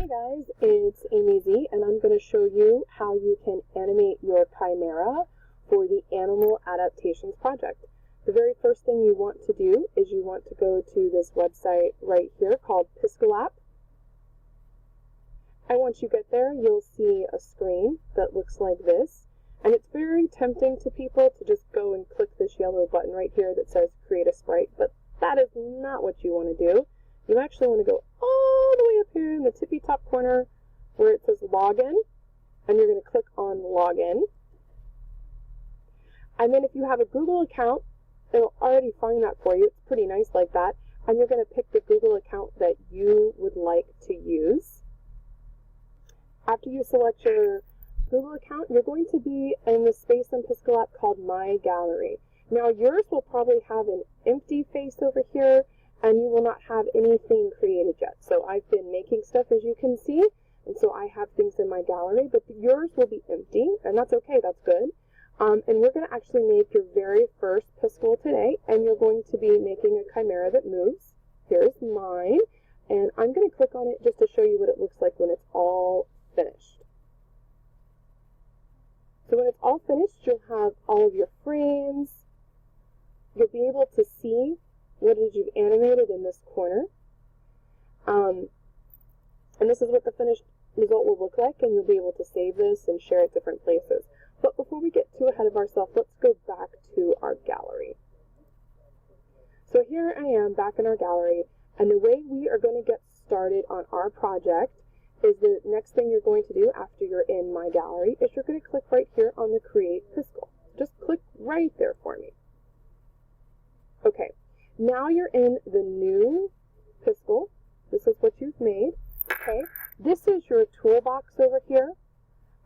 Hi guys, it's Amy Z, and I'm going to show you how you can animate your Chimera for the Animal Adaptations project. The very first thing you want to do is you want to go to this website right here called Piscolap. And once you get there, you'll see a screen that looks like this. And it's very tempting to people to just go and click this yellow button right here that says Create a Sprite, but that is not what you want to do. You actually want to go all the way up here in the tippy top corner where it says Login, and you're going to click on Login. And then if you have a Google account, it'll already find that for you. It's pretty nice like that. And you're going to pick the Google account that you would like to use. After you select your Google account, you're going to be in the space in Piscolap called My Gallery. Now yours will probably have an empty face over here, and you will not have anything created yet. So I've been making stuff, as you can see, and so I have things in my gallery, but yours will be empty, and that's okay, that's good. And we're going to actually make your very first Piscol today, and you're going to be making a Chimera that moves. Here's mine, and I'm going to click on it just to show you what it looks like when it's all finished. So when it's all finished, you'll have all of your frames. You'll be able to see what it is you've animated in this corner. And this is what the finished result will look like, and you'll be able to save this and share it different places. But before we get too ahead of ourselves, let's go back to our gallery. So here I am back in our gallery, and the way we are going to get started on our project is the next thing you're going to do after you're in My Gallery is you're going to click right here on the Create Piscol. Just click right there for me. Okay. Now you're in the new Piscol. This is what you've made. Okay, this is your toolbox over here,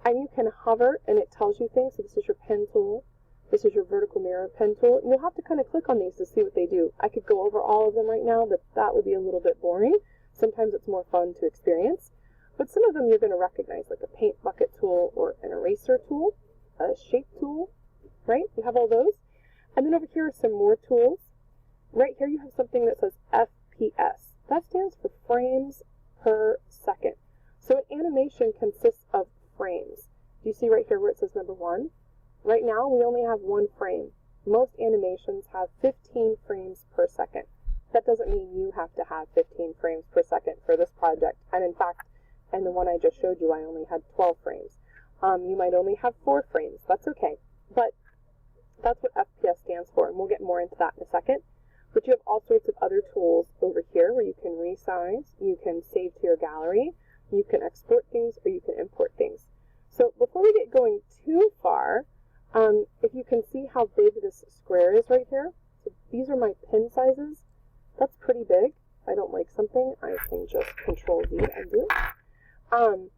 and you can hover and it tells you things. So this is your pen tool. This is your vertical mirror pen tool. And you'll have to kind of click on these to see what they do. I could go over all of them right now, but that would be a little bit boring. Sometimes it's more fun to experience. But some of them you're going to recognize, like a paint bucket tool or an eraser tool, a shape tool, right? You have all those. And then over here are some more tools. Right here you have something that says FPS. That stands for frames per second. So an animation consists of frames. Do you see right here where it says number 1? Right now we only have 1 frame. Most animations have 15 frames per second. That doesn't mean you have to have 15 frames per second for this project. And in fact, in the one I just showed you, I only had 12 frames. You might only have 4 frames. That's okay. But that's what FPS stands for, and we'll get more into that in a second. But you have all sorts of other tools over here where you can resize, you can save to your gallery, you can export things, or you can import things. So before we get going too far, if you can see how big this square is right here, so these are my pin sizes. That's pretty big. If I don't like something, I can just Control Z and do it.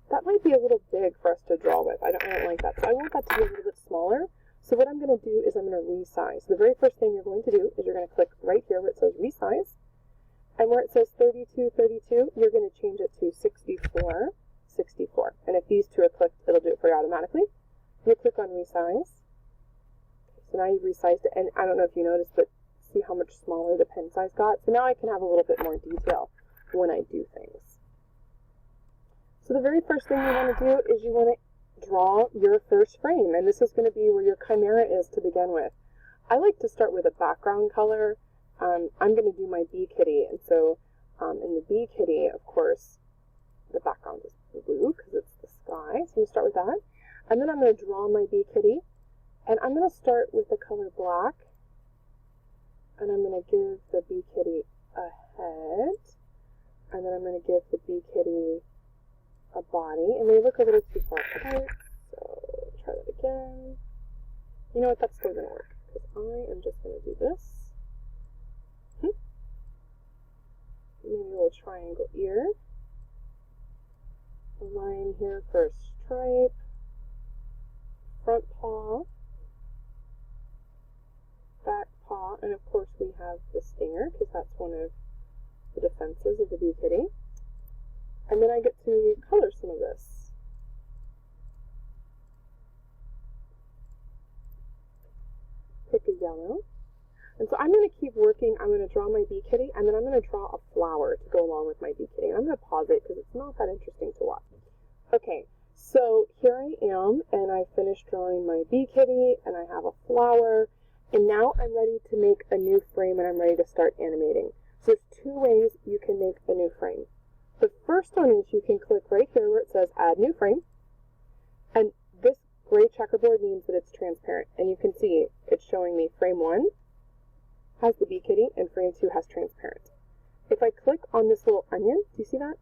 That might be a little big for us to draw with. I don't like that. So I want that to be a little bit smaller. So what I'm going to do is I'm going to resize. The very first thing you're going to do is you're going to click right here where it says resize. And where it says 32, 32, you're going to change it to 64, 64. And if these two are clicked, it'll do it for you automatically. You click on resize. So now you've resized it. And I don't know if you noticed, but see how much smaller the pen size got? So now I can have a little bit more detail when I do things. So the very first thing you want to do is you want to draw your first frame, and this is going to be where your Chimera is to begin with. I like to start with a background color. I'm going to do my bee kitty, and so in the bee kitty, of course, the background is blue because it's the sky, so I'm going to start with that. And then I'm going to draw my bee kitty, and I'm going to start with the color black, and I'm going to give the bee kitty a head, and then I'm going to give the bee kitty a body, and they look a little too far apart, so try that again. You know what, that's still going to work, because I am just going to do this. Maybe a little triangle ear. A line here for a stripe. Front paw. Back paw, and of course we have the stinger, because that's one of the defenses of the bee kitty. And then I get to color some of this. Pick a yellow. And so I'm going to keep working. I'm going to draw my bee kitty, and then I'm going to draw a flower to go along with my bee kitty. And I'm going to pause it because it's not that interesting to watch. Okay, so here I am, and I finished drawing my bee kitty, and I have a flower, and now I'm ready to make a new frame, and I'm ready to start animating. So there's two ways you can make a new frame. The first one is you can click right here where it says Add New Frame, and this gray checkerboard means that it's transparent, and you can see it's showing me frame 1 has the bee kitty, and frame 2 has transparent. If I click on this little onion, do you see that?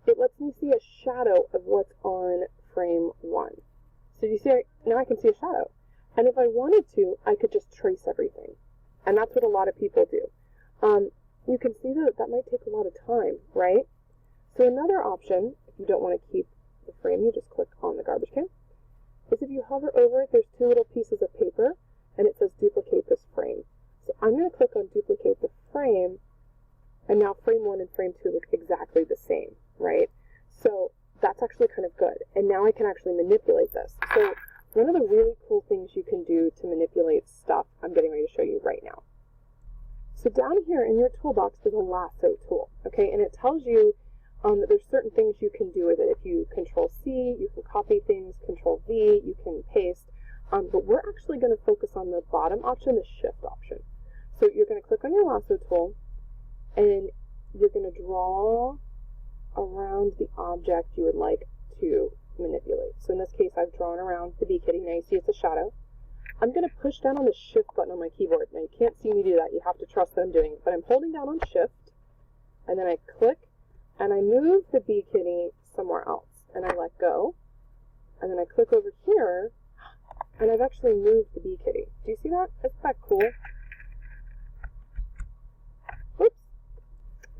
It lets me see a shadow of what's on frame 1. So you see, now I can see a shadow. And if I wanted to, I could just trace everything. And that's what a lot of people do. You can see that that might take a lot of time, right? So another option, if you don't want to keep the frame, you just click on the garbage can, is if you hover over it, there's two little pieces of paper, and it says duplicate this frame. So I'm going to click on duplicate the frame, and now frame 1 and frame 2 look exactly the same, right? So that's actually kind of good. And now I can actually manipulate this. So one of the really cool things you can do to manipulate stuff, I'm getting ready to show you right now. So down here in your toolbox is a lasso tool, okay? And it tells you that there's certain things you can do with it. If you Control C, you can copy things, Control V, you can paste. But we're actually going to focus on the bottom option, the Shift option. So you're going to click on your lasso tool, and you're going to draw around the object you would like to manipulate. So in this case, I've drawn around the bee kitty. Now you see it's a shadow. I'm going to push down on the Shift button on my keyboard. Now you can't see me do that. You have to trust that I'm doing it. But I'm holding down on Shift, and then I click, and I move the bee kitty somewhere else. And I let go, and then I click over here, and I've actually moved the bee kitty. Do you see that? Isn't that cool? Oops.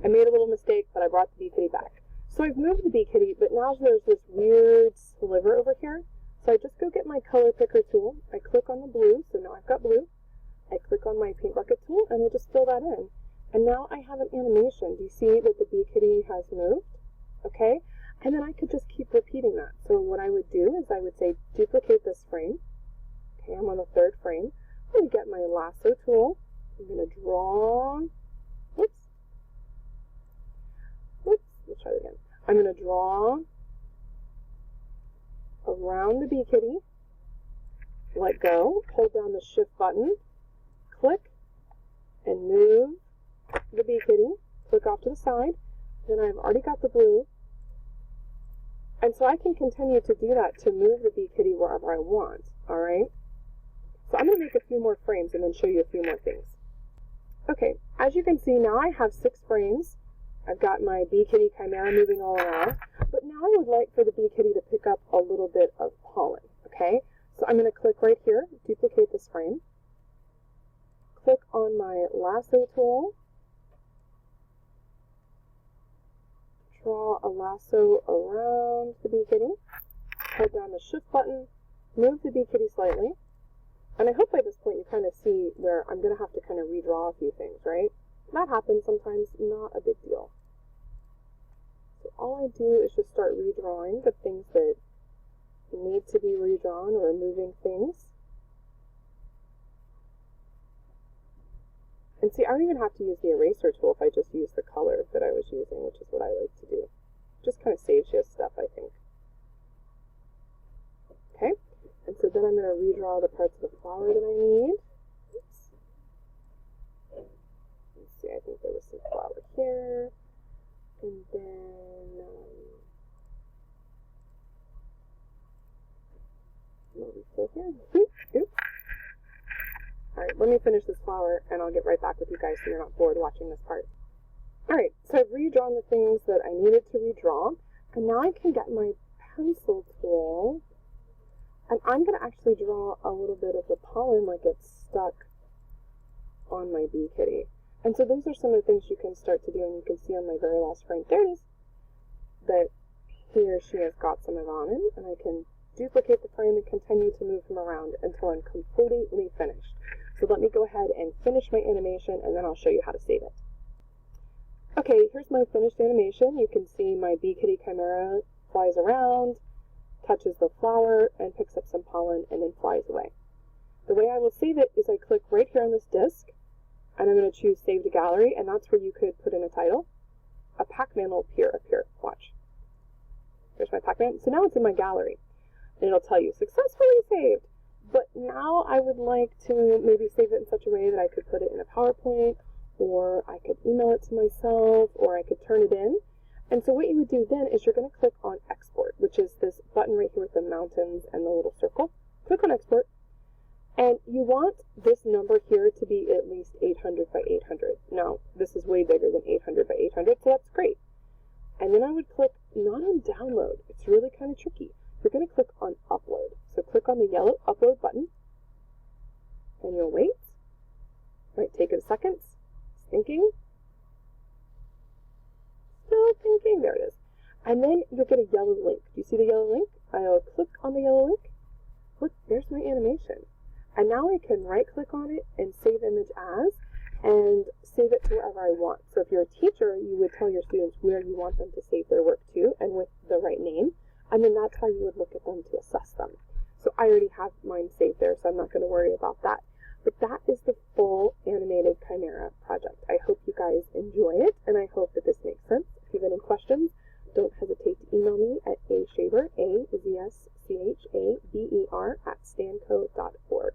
I made a little mistake, but I brought the bee kitty back. So I've moved the bee kitty, but now there's this weird sliver over here. So I just go get my color picker tool. I click on the blue, so now I've got blue. I click on my paint bucket tool, and I just fill that in. And now I have an animation. Do you see that the bee kitty has moved? Okay? And then I could just keep repeating that. So what I would do is I would say duplicate this frame. Okay, I'm on the third frame. I'm going to get my lasso tool. I'm going to draw. Whoops. Let's try it again. I'm going to draw around the bee kitty. Let go. Hold down the Shift button. Click. And move the bee kitty. Click off to the side. Then I've already got the blue. And so I can continue to do that to move the bee kitty wherever I want. Alright? So I'm going to make a few more frames and then show you a few more things. Okay, as you can see, now I have 6 frames. I've got my bee kitty Chimera moving all around. But now I would like for the bee kitty to pick up a little bit of pollen. Okay? So I'm going to click right here, duplicate this frame. Click on my lasso tool. Draw a lasso around the bee kitty. Hold down the Shift button. Move the bee kitty slightly. And I hope by this point you kind of see where I'm going to have to kind of redraw a few things, right? That happens sometimes, not a big deal. So all I do is just start redrawing the things that need to be redrawn or removing things. And see, I don't even have to use the eraser tool if I just use the color that I was using, which is what I like to do. Just kind of saves you stuff, I think. Okay? And so then I'm going to redraw the parts of the flower that I need. Oops. Let's see, I think there was some flower here. And then, what we still here? Oops. Alright, let me finish this flower and I'll get right back with you guys so you're not bored watching this part. Alright, so I've redrawn the things that I needed to redraw. And now I can get my pencil tool. And I'm going to actually draw a little bit of the pollen like it's stuck on my bee kitty. And so those are some of the things you can start to do, and you can see on my very last frame, there it is, that here she has got some of on it, and I can duplicate the frame and continue to move them around until I'm completely finished. So let me go ahead and finish my animation, and then I'll show you how to save it. Okay, here's my finished animation. You can see my bee kitty Chimera flies around, touches the flower, and picks up some pollen, and then flies away. The way I will save it is I click right here on this disc, and I'm going to choose Save to Gallery, and that's where you could put in a title. A Pac-Man will appear up here. Watch. There's my Pac-Man. So now it's in my gallery, and it'll tell you, successfully saved. But now I would like to maybe save it in such a way that I could put it in a PowerPoint, or I could email it to myself, or I could turn it in. And so what you would do then is you're going to click on Export, which is this button right here with the mountains and the little circle. Click on Export, and you want this number here to be at least 800 by 800. Now, this is way bigger than 800 by 800, so that's great. And then I would click not on Download. It's really kind of tricky. You're going to click on Upload. So click on the yellow Upload button, and you'll wait. Might take a second. It's thinking. Still thinking. There it is. And then you'll get a yellow link. Do you see the yellow link? I'll click on the yellow link. Look, there's my animation. And now I can right-click on it and save image as, and save it to wherever I want. So if you're a teacher, you would tell your students where you want them to save their work to, and with the right name. And then that's how you would look at them to assess them. So I already have mine saved there, so I'm not going to worry about that. But that is the full animated Chimera project. I hope you guys enjoy it, and I hope that this makes sense. If you have any questions, don't hesitate to email me at azschaber, azschaber, @stanco.org.